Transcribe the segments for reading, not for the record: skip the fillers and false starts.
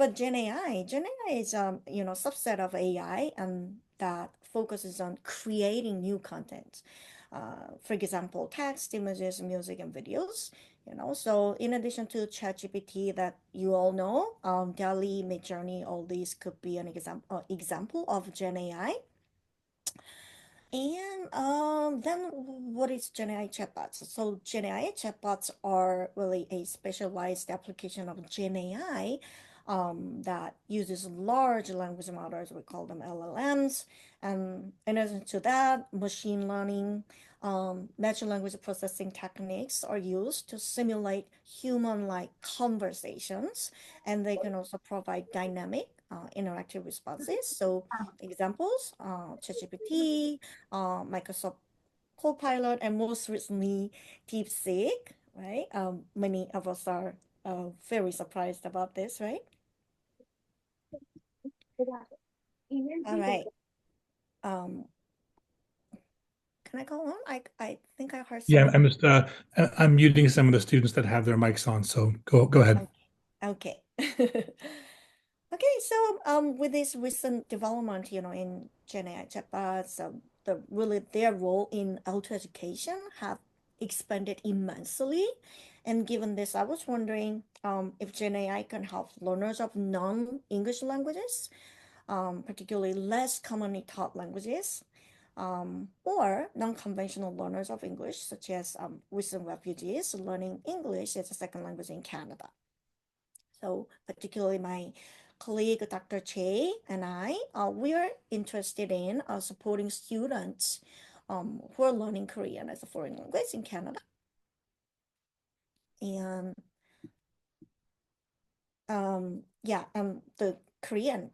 but Gen AI is subset of AI and that focuses on creating new content. For example, text, images, music, and videos. So in addition to ChatGPT that you all know, DALL-E, Midjourney, all these could be an example of Gen AI. And then what is GenAI chatbots? So GenAI chatbots are really a specialized application of GenAI that uses large language models. We call them LLMs. And in addition to that, machine learning, natural language processing techniques are used to simulate human-like conversations. And they can also provide dynamic interactive responses. So examples, ChatGPT, Microsoft Copilot, and most recently DeepSeek, right? Many of us are very surprised about this, right? All right. Um, can I go on? I think I heard Yeah, someone. I'm muting some of the students that have their mics on, so go ahead. Okay. Okay. Okay, so with this recent development, in Gen AI chatbots, their role in auto education have expanded immensely. And given this, I was wondering if Gen AI can help learners of non-English languages, particularly less commonly taught languages, or non-conventional learners of English, such as recent refugees learning English as a second language in Canada. So particularly my colleague, Dr. Che, and I, we are interested in supporting students who are learning Korean as a foreign language in Canada. And the Korean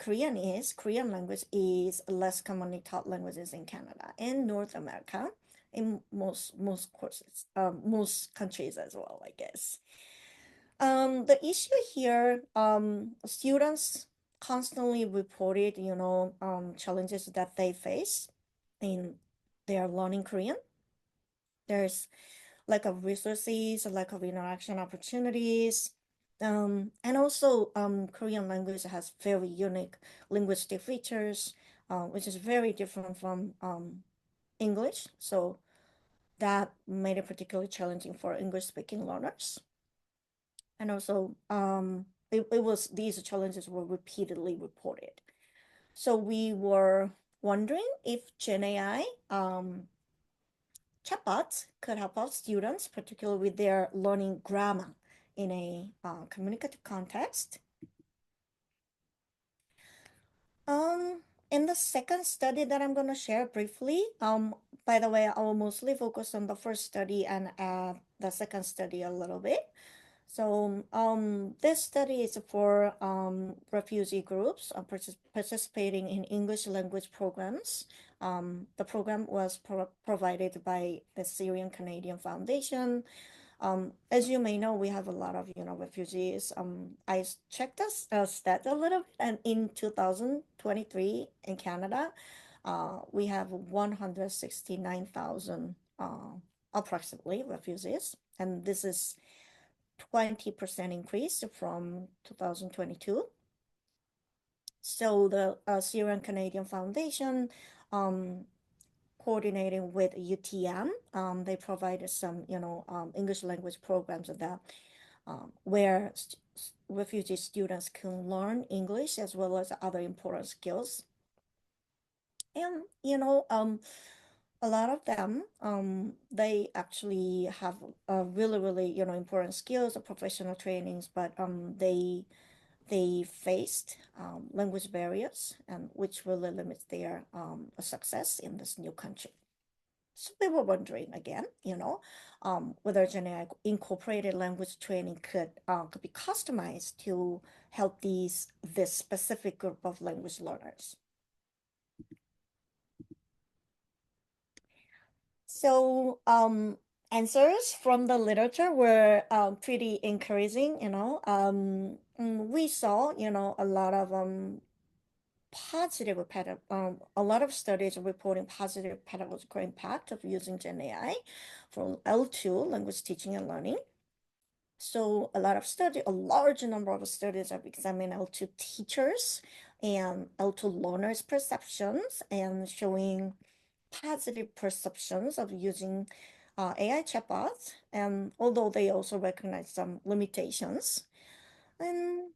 language is less commonly taught languages in Canada and North America in most courses, most countries as well, I guess. The issue here, students constantly reported, challenges that they face in their learning Korean. There's lack of resources, lack of interaction opportunities. And also, Korean language has very unique linguistic features, which is very different from English. So that made it particularly challenging for English speaking learners. And also, these challenges were repeatedly reported. So we were wondering if Gen AI chatbots could help out students, particularly with their learning grammar in a communicative context. Um, in the second study that I'm going to share briefly, by the way, I will mostly focus on the first study and the second study a little bit. So this study is for refugee groups participating in English language programs. The program was provided by the Syrian Canadian Foundation. As you may know, we have a lot of refugees. I checked the stats a little bit, and in 2023 in Canada, we have 169,000 approximately refugees, and this is 20% increase from 2022. So the Syrian Canadian Foundation, coordinating with UTM, they provided some, English language programs that where refugee students can learn English as well as other important skills. And, a lot of them, they actually have really, really, important skills or professional trainings, but they faced language barriers, and which really limits their success in this new country. So we were wondering again, whether generic incorporated language training could be customized to help this specific group of language learners. So answers from the literature were pretty encouraging, we saw, a lot of a lot of studies are reporting positive pedagogical impact of using Gen AI for L2 language teaching and learning. So a large number of studies have examined L2 teachers and L2 learners' perceptions and showing positive perceptions of using AI chatbots, and although they also recognize some limitations. And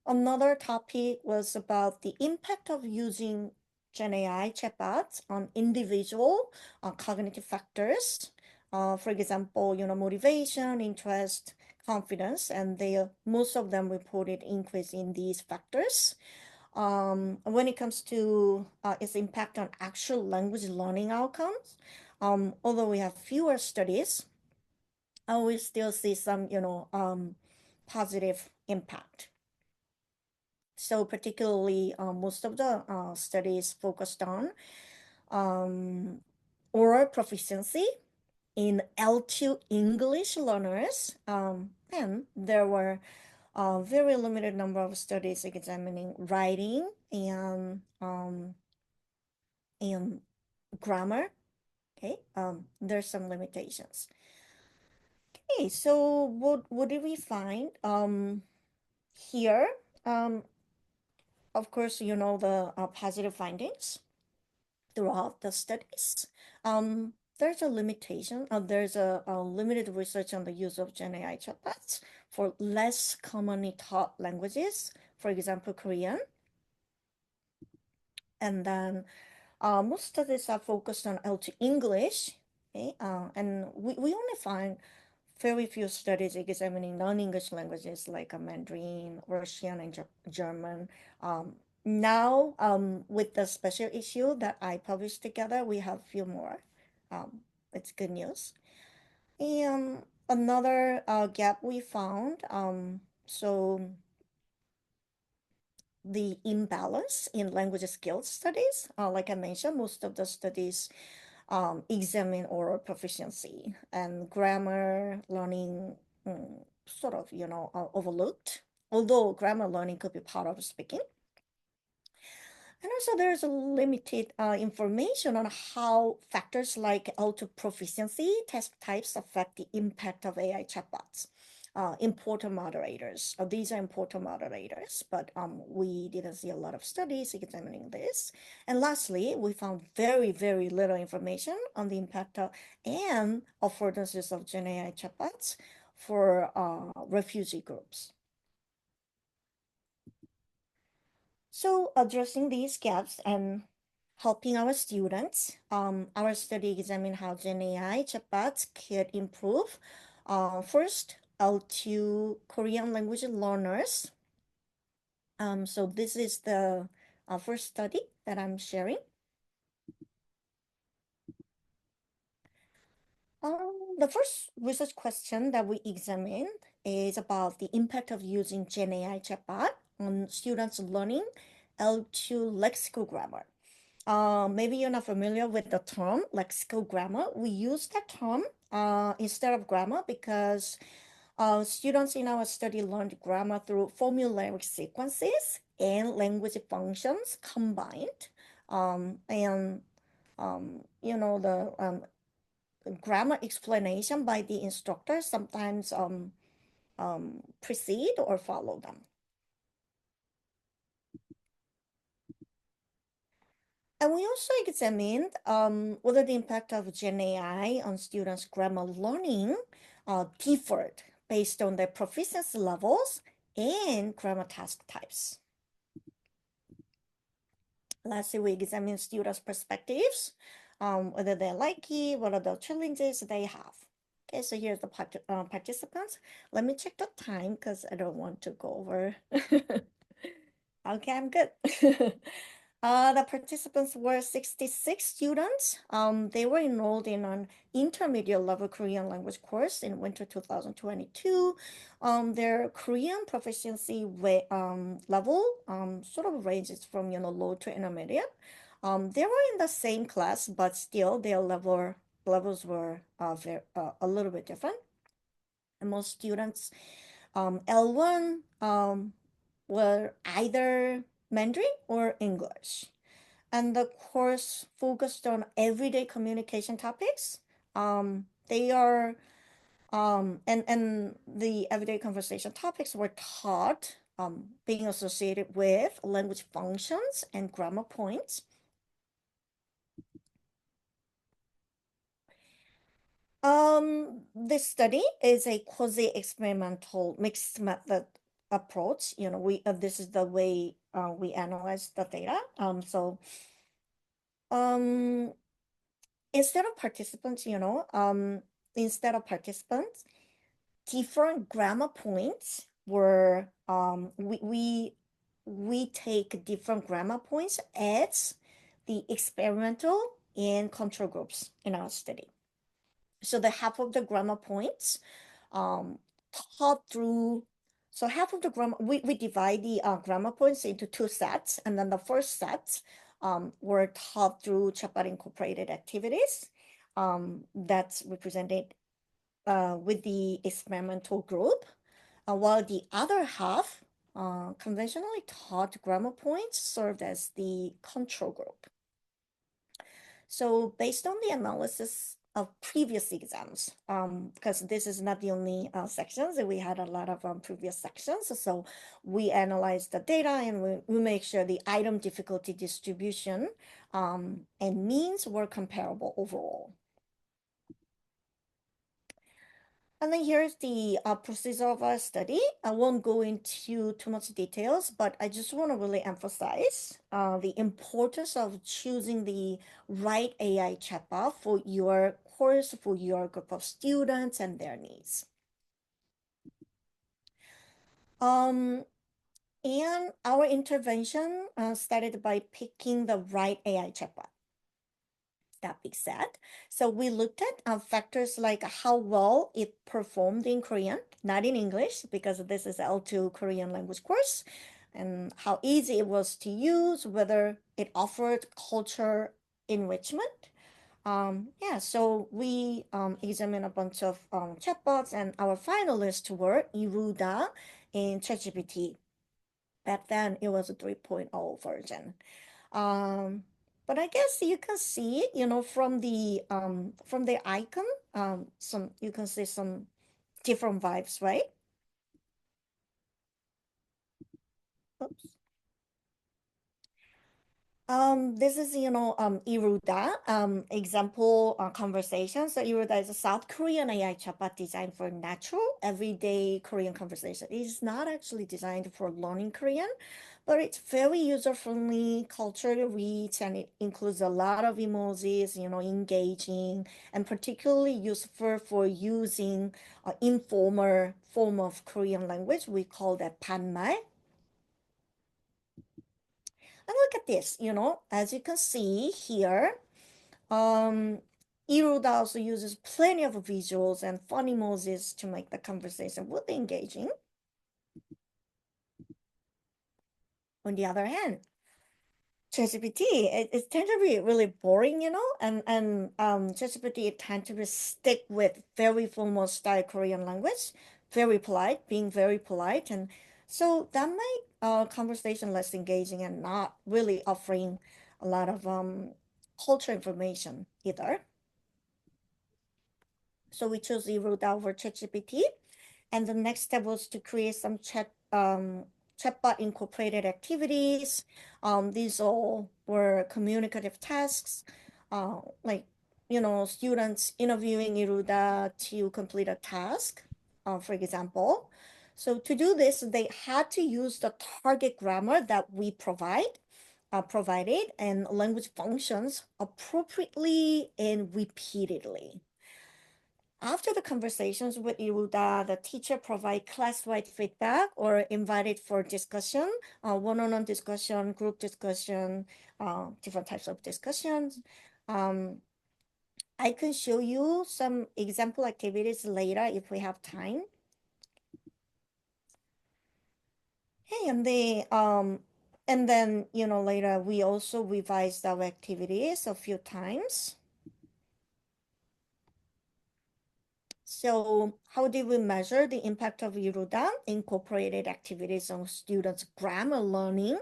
another topic was about the impact of using Gen AI chatbots on individual cognitive factors. For example, motivation, interest, confidence, and most of them reported increase in these factors. When it comes to its impact on actual language learning outcomes, although we have fewer studies, we still see some, positive impact. So particularly, most of the studies focused on um, oral proficiency in L2 English learners, and there were a very limited number of studies examining writing and grammar. Okay, there's some limitations. Okay, so what did we find? Here, um, of course, the positive findings throughout the studies. There's a limitation. There's a limited research on the use of Gen AI chatbots for less commonly taught languages, for example, Korean. And then most studies are focused on L2 English, okay? And we only find very few studies examining non-English languages like Mandarin, Russian, and German. Now, with the special issue that I published together, we have a few more. Um, it's good news. And another gap we found, so the imbalance in language skills studies. Like I mentioned, most of the studies examine oral proficiency and grammar learning, sort of, overlooked, although grammar learning could be part of speaking. And also there's a limited information on how factors like auto proficiency test types affect the impact of AI chatbots. Important moderators. These are important moderators, but we didn't see a lot of studies examining this. And lastly, we found very, very little information on the impact and affordances of Gen AI chatbots for refugee groups. So addressing these gaps and helping our students, our study examined how Gen AI chatbots could improve. First, to Korean language learners. So this is the first study that I'm sharing. The first research question that we examined is about the impact of using Gen AI chatbot on students learning L2 lexical grammar. Maybe you're not familiar with the term lexical grammar. We use that term instead of grammar because students in our study learned grammar through formulaic sequences and language functions combined. And the grammar explanation by the instructor sometimes precede or follow them. And we also examined whether the impact of Gen AI on students' grammar learning differed based on their proficiency levels and grammar task types. Lastly, we examined students' perspectives, whether they like it, what are the challenges they have. Okay, so here's the participants. Let me check the time because I don't want to go over. Okay, I'm good. The participants were 66 students. They were enrolled in an intermediate level Korean language course in winter 2022. Their Korean proficiency level sort of ranges from low to intermediate. They were in the same class, but still their levels were a little bit different. And most students L1 were either Mandarin or English. And the course focused on everyday communication topics. They are And the everyday conversation topics were taught being associated with language functions and grammar points. This study is a quasi-experimental mixed method approach. This is the way we analyze the data. Um, instead of participants, instead of participants, different grammar points were we take different grammar points as the experimental and control groups in our study. So the half of the grammar points um, taught through, so half of the grammar, we divide the grammar points into two sets, and then the first set were taught through Chatbot incorporated activities that's represented with the experimental group, while the other half conventionally taught grammar points served as the control group. So based on the analysis of previous exams, because this is not the only sections, we had a lot of previous sections. So we analyzed the data and we make sure the item difficulty distribution and means were comparable overall. And then here's the procedure of our study. I won't go into too much details, but I just want to really emphasize the importance of choosing the right AI chatbot for your course, for your group of students and their needs. And our intervention started by picking the right AI chatbot. That being said, so we looked at factors like how well it performed in Korean, not in English, because this is L2 Korean language course, and how easy it was to use, whether it offered culture enrichment. Yeah, so we examined a bunch of chatbots, and our finalists were Iruda and ChatGPT. Back then, it was a 3.0 version. Um, but I guess you can see, from the icon, some you can see some different vibes, right? Oops. This is, Iruda, example conversation. So Iruda is a South Korean AI chatbot designed for natural, everyday Korean conversation. It is not actually designed for learning Korean, but it's very user-friendly, culturally rich, and it includes a lot of emojis, engaging, and particularly useful for using informal form of Korean language. We call that 반말. And look at this, as you can see here, um, Iruda also uses plenty of visuals and fun emojis to make the conversation really engaging. On the other hand, ChatGPT, it tends to be really boring, and ChatGPT tend to be stick with very formal style Korean language, very polite, being very polite, and so that make conversation less engaging and not really offering a lot of culture information either. So we chose Zero over ChatGPT. And the next step was to create some chatbot incorporated activities. These all were communicative tasks, like, students interviewing Iruda to complete a task, for example. So to do this, they had to use the target grammar that we provided and language functions appropriately and repeatedly. After the conversations with Iruda, the teacher provide class-wide feedback or invited for discussion, one-on-one discussion, group discussion, different types of discussions. Um, I can show you some example activities later if we have time. Hey, and then, later we also revised our activities a few times. So how did we measure the impact of Iruda incorporated activities on students' grammar learning?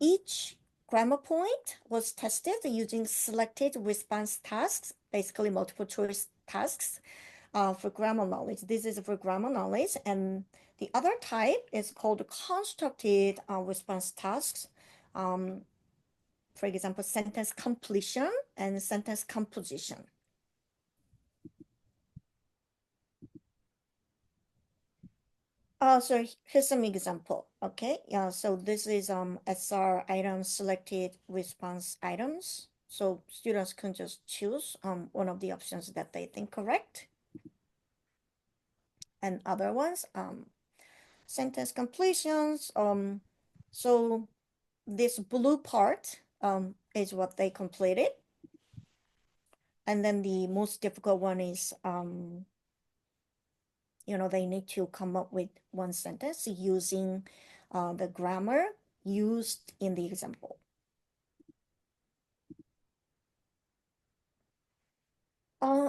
Each grammar point was tested using selected response tasks, basically multiple choice tasks, for grammar knowledge. This is for grammar knowledge. And the other type is called constructed response tasks. For example, sentence completion and sentence composition. So here's some example. Okay, yeah. So this is SR items selected response items. So students can just choose one of the options that they think correct, and other ones sentence completions. So this blue part is what they completed, and then the most difficult one is they need to come up with one sentence using the grammar used in the example.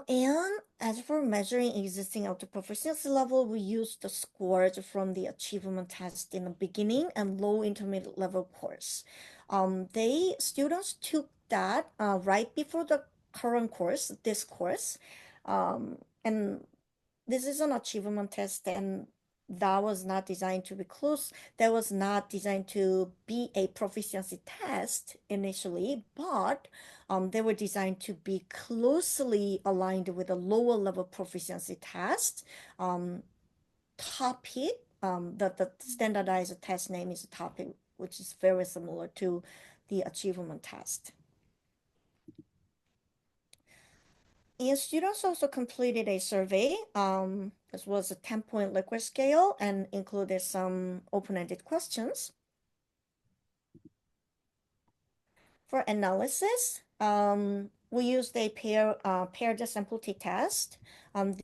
And as for measuring existing auto proficiency level, we use the scores from the achievement test in the beginning and low intermediate level course. Students took that right before the current course, this course, and this is an achievement test, and that was not designed to be close. That was not designed to be a proficiency test initially, but they were designed to be closely aligned with a lower level proficiency test. Topic, the standardized test name is topic, which is very similar to the achievement test. And students also completed a survey. This was a 10-point Likert scale and included some open-ended questions. For analysis, we used a paired sample t-test.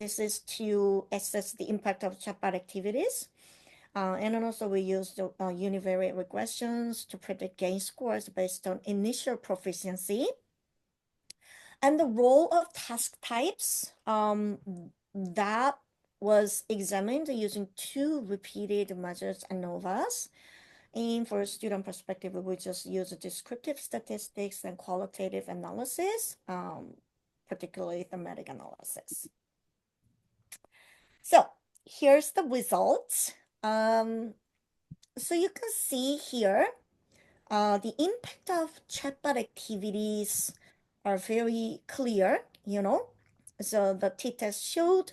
This is to assess the impact of chatbot activities. And then also we used univariate regressions to predict gain scores based on initial proficiency. And the role of task types, that was examined using 2 repeated measures ANOVAs. And for student perspective, we just use descriptive statistics and qualitative analysis, particularly thematic analysis. So here's the results. So you can see here, the impact of chatbot activities are very clear, So the t-test showed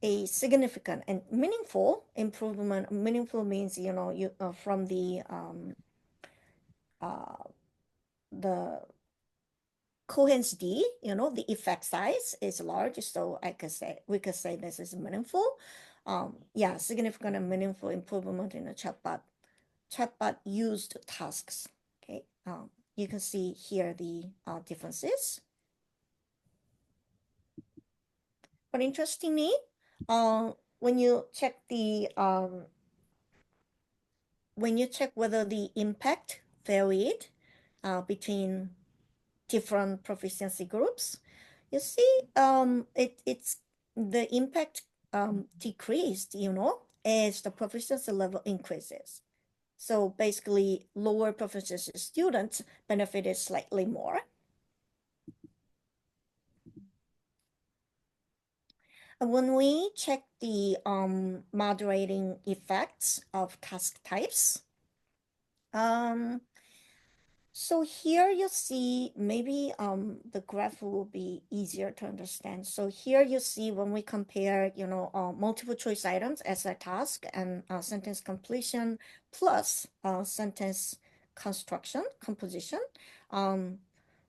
a significant and meaningful improvement. Meaningful means, from the Cohen's d, the effect size is large, so we could say this is meaningful. Yeah, significant and meaningful improvement in the chatbot used tasks. Okay, you can see here the differences. But interestingly, when you check whether the impact varied between different proficiency groups, you see it's the impact decreased, as the proficiency level increases. So basically, lower proficiency students benefited slightly more. And when we check the moderating effects of task types, so here you see maybe the graph will be easier to understand. So here you see when we compare, multiple choice items as a task and sentence completion plus sentence composition,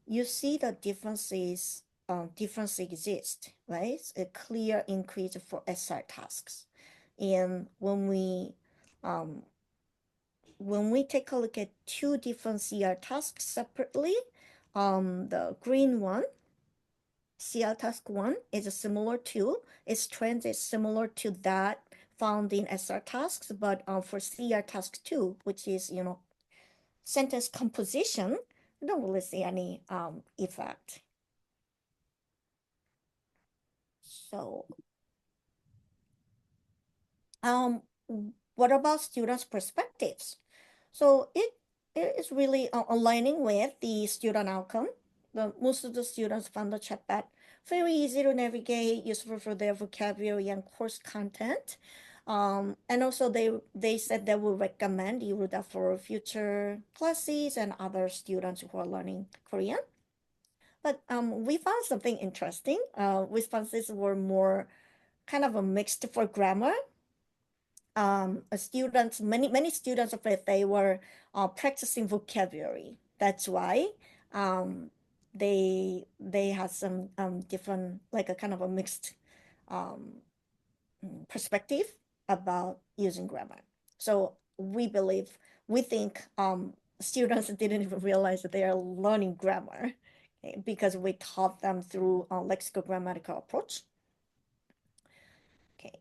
you see the difference exist, right? A clear increase for SR tasks. And when we take a look at 2 different CR tasks separately, the green one, CR task 1, is similar to, its trend is similar to that found in SR tasks, but for CR task 2, which is, sentence composition, I don't really see any effect. So, what about students' perspectives? So it is really aligning with the student outcome. Most of the students found the chatbot very easy to navigate, useful for their vocabulary and course content. And also they said they will recommend eRuda for future classes and other students who are learning Korean. But we found something interesting. Responses were more kind of a mixed for grammar. Students, many students of it, they were practicing vocabulary. That's why um, they had some different, like a kind of a mixed um, perspective about using grammar. So we think students didn't even realize that they are learning grammar, okay, because we taught them through a lexicogrammatical approach. Okay.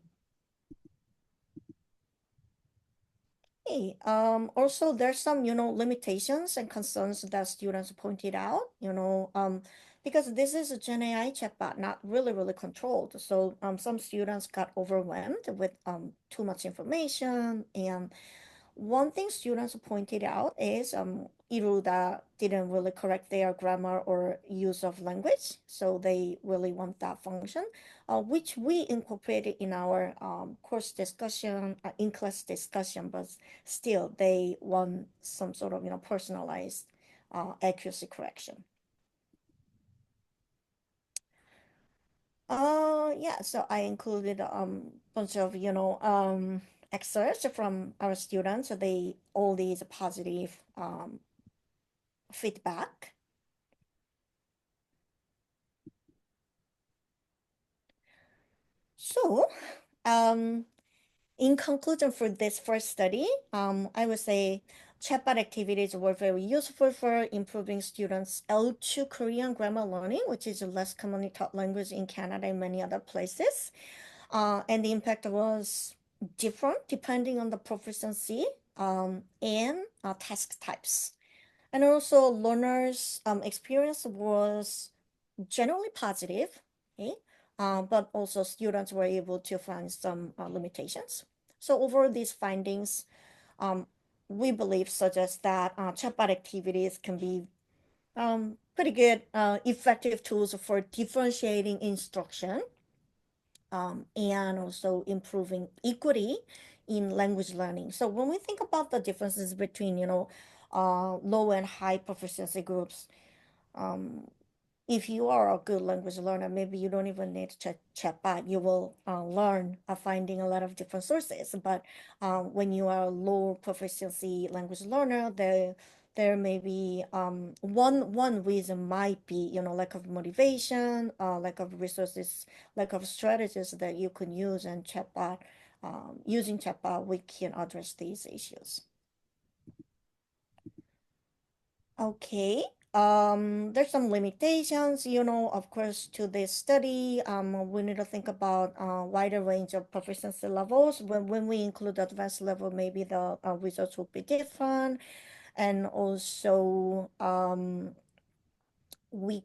Hey, also there's some, limitations and concerns that students pointed out, because this is a Gen AI chatbot, not really, really controlled. So some students got overwhelmed with too much information, and one thing students pointed out is Iruda didn't really correct their grammar or use of language, so they really want that function, which we incorporated in our course discussion, in-class discussion, but still they want some sort of personalized accuracy correction. Yeah, so I included bunch of excerpts from our students. So they all these positive feedback. So, in conclusion for this first study, I would say chatbot activities were very useful for improving students' L2 Korean grammar learning, which is a less commonly taught language in Canada and many other places. And the impact was different depending on the proficiency and task types. And also learners' experience was generally positive, okay? But also students were able to find some limitations. So overall, these findings, um, we believe suggest that chatbot activities can be pretty good, effective tools for differentiating instruction and also improving equity in language learning. So when we think about the differences between, low and high proficiency groups, um, if you are a good language learner, maybe you don't even need to chatbot. You will learn finding a lot of different sources. But when you are a low proficiency language learner, there may be one reason might be lack of motivation, lack of resources, lack of strategies that you can use, and chatbot using chatbot we can address these issues. Okay. There's some limitations, of course, to this study. We need to think about a wider range of proficiency levels. When we include advanced level, maybe the results will be different. And also, we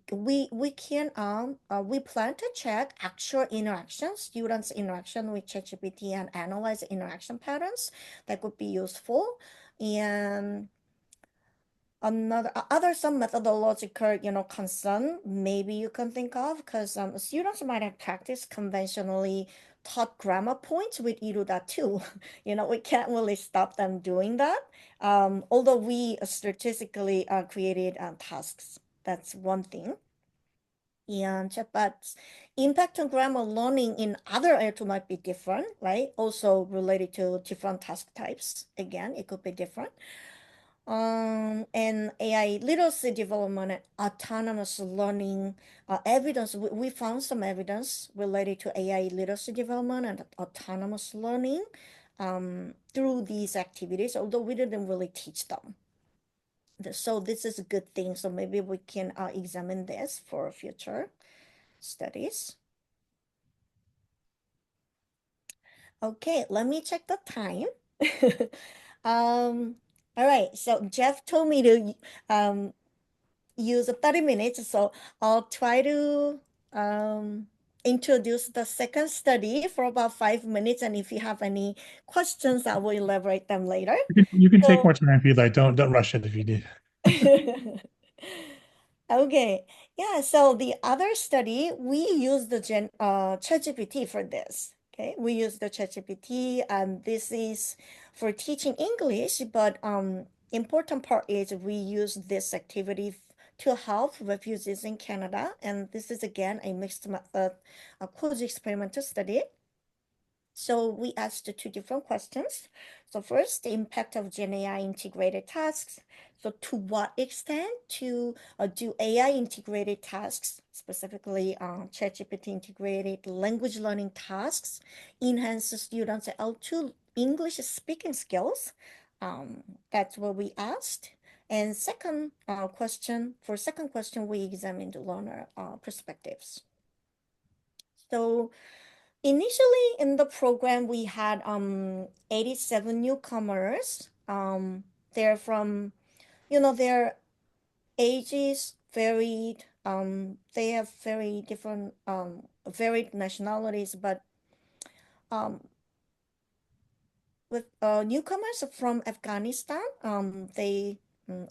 plan to check actual interaction, students' interaction with ChatGPT and analyze interaction patterns that could be useful. And other some methodological concern maybe you can think of, because students might have practiced conventionally taught grammar points with iruda too. We can't really stop them doing that, although we statistically created tasks. That's one thing. And but impact on grammar learning in other areas might be different, right? Also related to different task types. Again, it could be different. And AI literacy development and autonomous learning evidence. We found some evidence related to AI literacy development and autonomous learning through these activities, although we didn't really teach them. So this is a good thing. So maybe we can examine this for future studies. Okay, let me check the time. All right, so Jeff told me to use 30 minutes, so I'll try to um, introduce the second study for about 5 minutes, and if you have any questions, I will elaborate them later. You can take So, more time if you like. Don't rush it if you do. Okay. Yeah, so the other study, we use the ChatGPT for this. Okay, we use the ChatGPT, and this is for teaching English, but important part is we use this activity to help refugees in Canada, and this is again a mixed method, a quiz experimental study. So we asked two different questions. So first, the impact of Gen AI integrated tasks. So to what extent to do AI integrated tasks, specifically ChatGPT integrated language learning tasks, enhance the students' L2 English speaking skills? That's what we asked. And second question, we examined learner perspectives. So initially in the program, we had 87 newcomers. They're from, their ages varied. They have very different, varied nationalities, but um, with newcomers from Afghanistan, they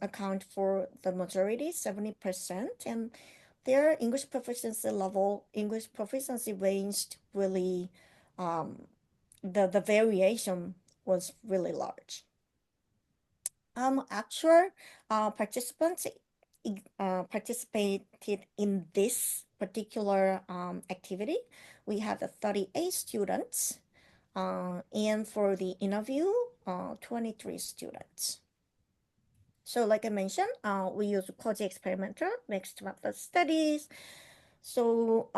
account for the majority, 70%, and their English proficiency ranged really, um, the variation was really large. Actual participants participated in this particular activity. We had 38 students, and for the interview, 23 students. So like I mentioned, we use quasi-experimental mixed method studies. So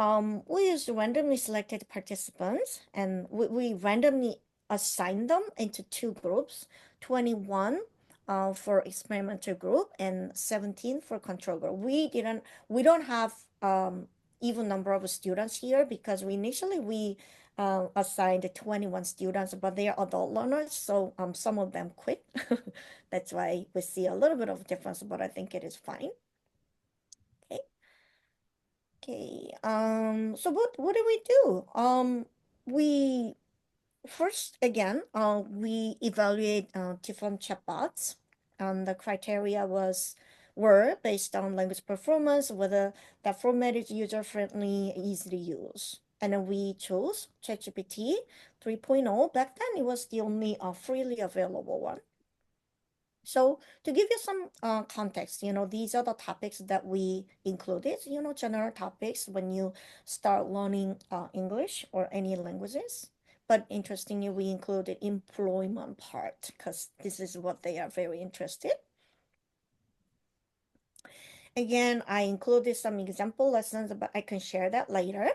we used randomly selected participants, and we randomly assigned them into two groups, 21 for experimental group and 17 for control group. We don't have even number of students here because we assigned 21 students, but they are adult learners, so some of them quit. That's why we see a little bit of difference, but I think it is fine. Okay. Okay. So what do we do? We first again, we evaluate different chatbots. The criteria were based on language performance, whether that format is user-friendly, easy to use. And then we chose ChatGPT 3.0. Back then, it was the only freely available one. So to give you some context, these are the topics that we included, general topics when you start learning English or any languages. But interestingly, we included employment part because this is what they are very interested. Again, I included some example lessons, but I can share that later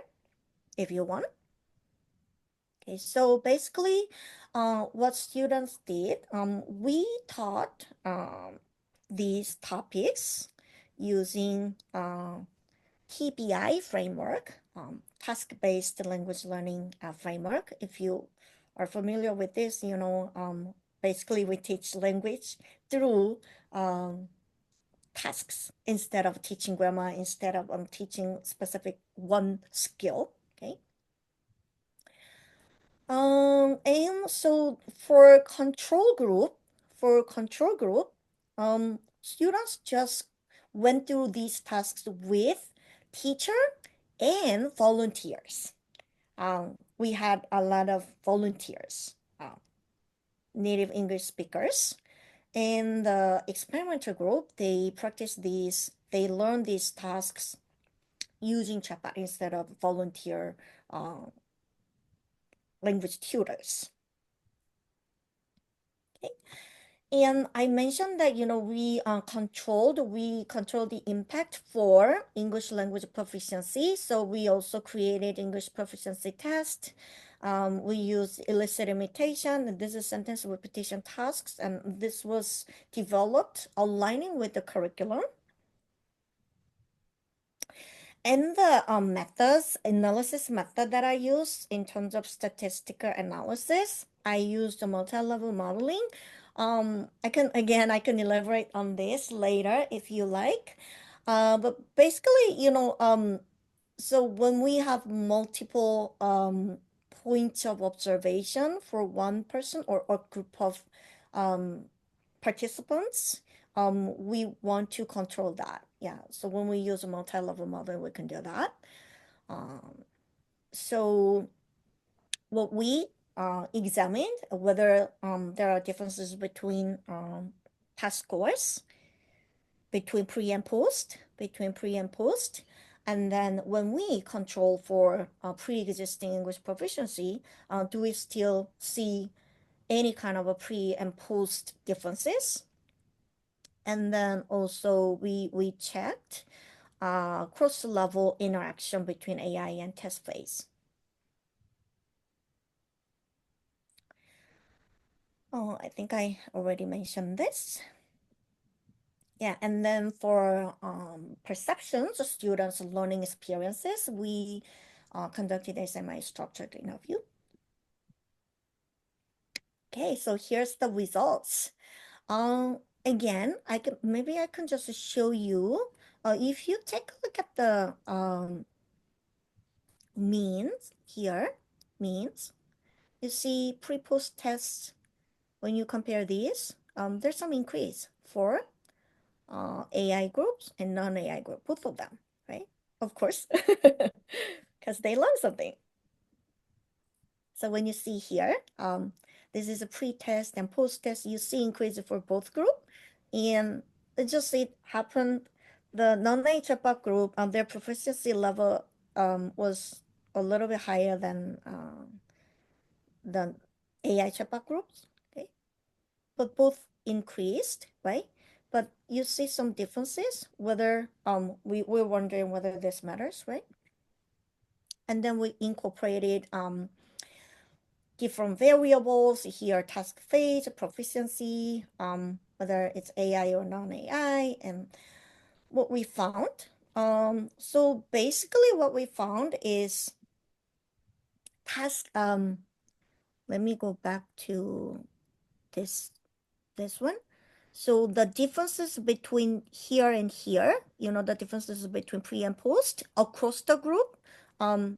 if you want. Okay, so basically, what students did, we taught these topics using TBI framework, task-based language learning framework. If you are familiar with this, basically we teach language through tasks instead of teaching grammar, instead of teaching specific one skill. Okay. And so for control group, students just went through these tasks with teacher and volunteers. We had a lot of volunteers, native English speakers. In the experimental group, they learn these tasks using chatbot instead of volunteer uh, language tutors. Okay. And I mentioned that, we control the impact for English language proficiency. So we also created English proficiency test. We use illicit imitation, and this is sentence repetition tasks, and this was developed aligning with the curriculum. And the analysis method that I use in terms of statistical analysis, I use the multi-level modeling. I can elaborate on this later if you like. But basically, so when we have multiple points of observation for one person or a group of um, participants, we want to control that. Yeah, so when we use a multi-level model, we can do that. Um, so what we examined whether there are differences between test scores between pre and post. And then when we control for pre-existing English proficiency, do we still see any kind of a pre and post differences? And then also we checked cross-level interaction between AI and test phase. Oh, I think I already mentioned this. Yeah, and then for perceptions of students' learning experiences, we conducted a semi-structured interview. Okay, so here's the results. Again, I can just show you. If you take a look at the means here, means, you see pre-post tests. When you compare these, there's some increase for AI groups and non-AI group, both of them, right? Of course, because they learn something. So when you see here, this is a pre-test and post-test, you see increase for both group. And it happened, the non-HFR group, their proficiency level was a little bit higher than the AI HFR groups, okay? But both increased, right? But you see some differences, whether we're wondering whether this matters, right? And then we incorporated different variables here, task phase, proficiency, whether it's AI or non-AI, and what we found. So basically what we found is task, let me go back to this this one. So the differences between here and here, the differences between pre and post across the group, um,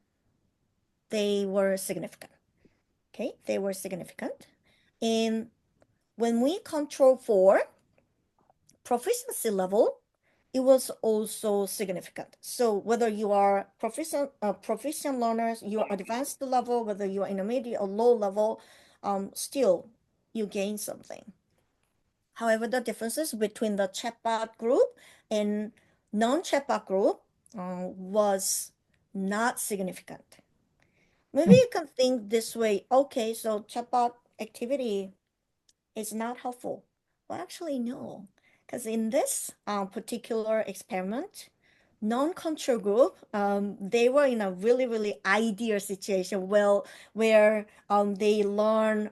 they were significant. Okay, they were significant. And when we control for proficiency level, it was also significant. So whether you are proficient learners, you are advanced level, whether you are intermediate or low level, still you gain something. However, the differences between the chatbot group and non-chatbot group was not significant. Maybe you can think this way, okay, so chatbot activity is not helpful. Well, actually, no, because in this particular experiment, non-control group, they were in a really, really ideal situation, well, where they learn,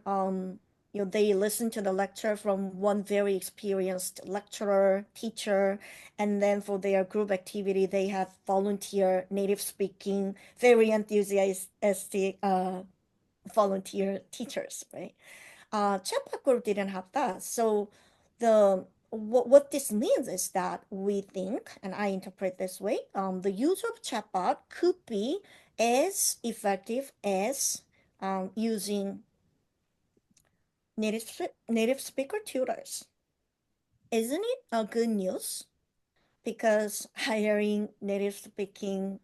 they listen to the lecture from one very experienced lecturer, teacher, and then for their group activity, they have volunteer, native speaking, very enthusiastic volunteer teachers, right? Chatbot group didn't have that. So what this means is that we think, and I interpret this way, the use of chatbot could be as effective as using native speaker tutors. Isn't it a good news? Because hiring native speaking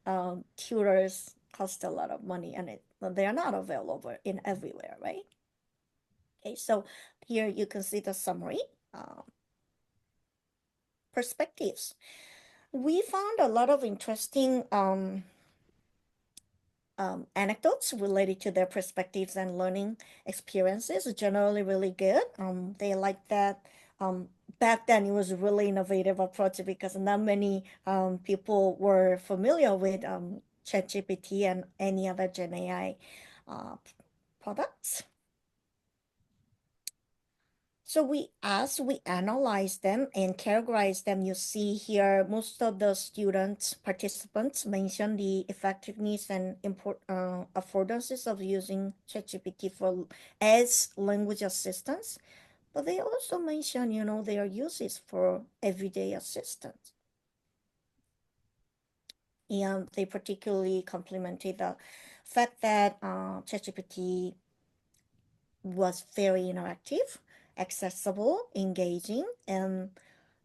tutors costs a lot of money, and they are not available in everywhere, right? Okay, so here you can see the summary um, perspectives. We found a lot of interesting anecdotes related to their perspectives and learning experiences. Generally, really good. They like that. Um, Back then, it was a really innovative approach because not many people were familiar with ChatGPT and any other Gen AI products. So we analyze them and categorize them. You see here, most of the participants mention the effectiveness and affordances of using ChatGPT as language assistance, but they also mention, their uses for everyday assistance. And they particularly complimented the fact that ChatGPT was very interactive, accessible, engaging, and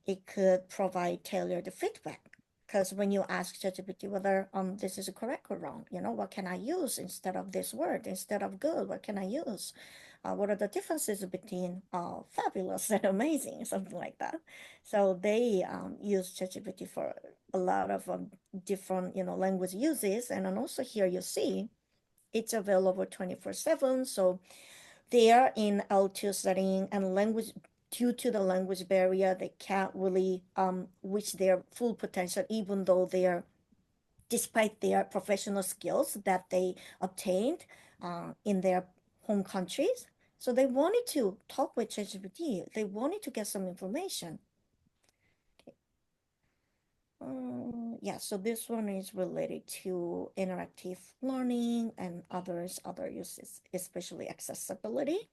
it could provide tailored feedback. Because when you ask ChatGPT whether this is correct or wrong, what can I use instead of this word? Instead of good, what can I use? What are the differences between fabulous and amazing, something like that. So they use ChatGPT for a lot of different, language uses. And then also here you see it's available 24/7. So they are in L2 setting and language due to the language barrier, they can't really reach their full potential, even though they're despite their professional skills that they obtained in their home countries. So they wanted to talk with ChatGPT. They wanted to get some information. Yeah, so this one is related to interactive learning and other uses, especially accessibility.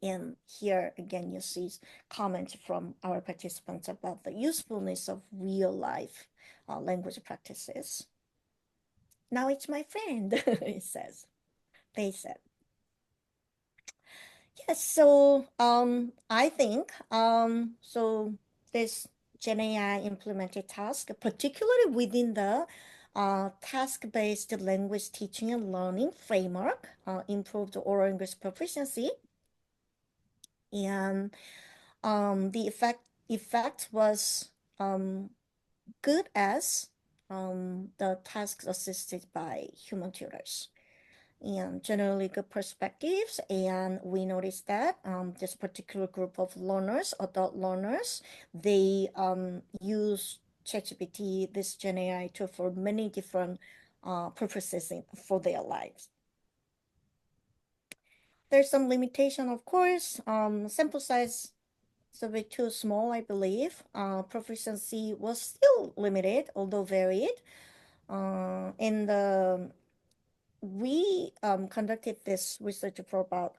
And here again, you see comments from our participants about the usefulness of real life language practices. Now it's my friend, it says. They said. Yes, so I think so this Gen AI implemented task, particularly within the task-based language teaching and learning framework, improved oral English proficiency. And the effect was good as the tasks assisted by human tutors and generally good perspectives. And we noticed that this particular group of learners, adult learners, they use ChatGPT, this Gen AI tool, for many different purposes for their lives. There's some limitation, of course. Sample size is a bit too small, I believe. Proficiency was still limited, although varied. In the We conducted this research for about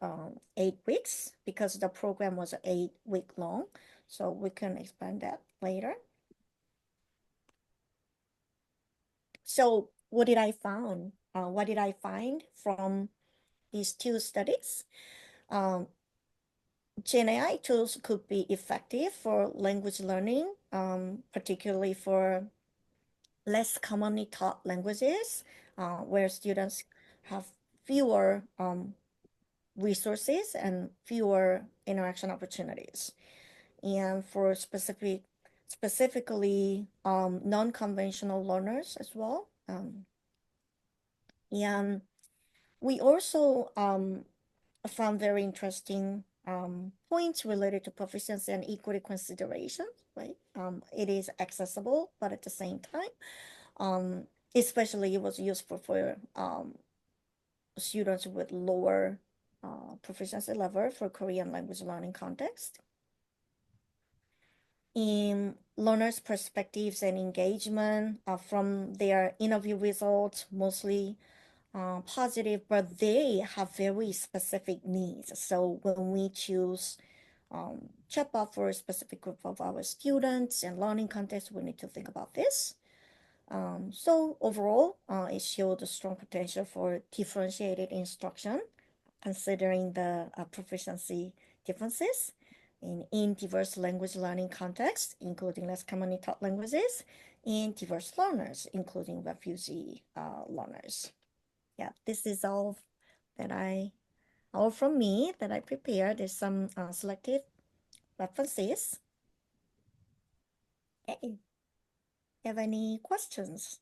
8 weeks because the program was 8 week long. So we can expand that later. So what did I found? What did I find from these two studies? Um, Gen AI tools could be effective for language learning, particularly for less commonly taught languages, where students have fewer resources and fewer interaction opportunities. And for specifically non-conventional learners as well. And we also found very interesting points related to proficiency and equity considerations, right? It is accessible, but at the same time, especially it was useful for students with lower proficiency level for Korean language learning context. In learners' perspectives and engagement from their interview results, mostly positive, but they have very specific needs. So when we choose chatbot for a specific group of our students and learning context, we need to think about this. So overall, it showed a strong potential for differentiated instruction, considering the proficiency differences in diverse language learning contexts, including less commonly taught languages, and diverse learners, including refugee learners. Yeah, this is all from me that I prepared. There's some selective references. Hey, have any questions?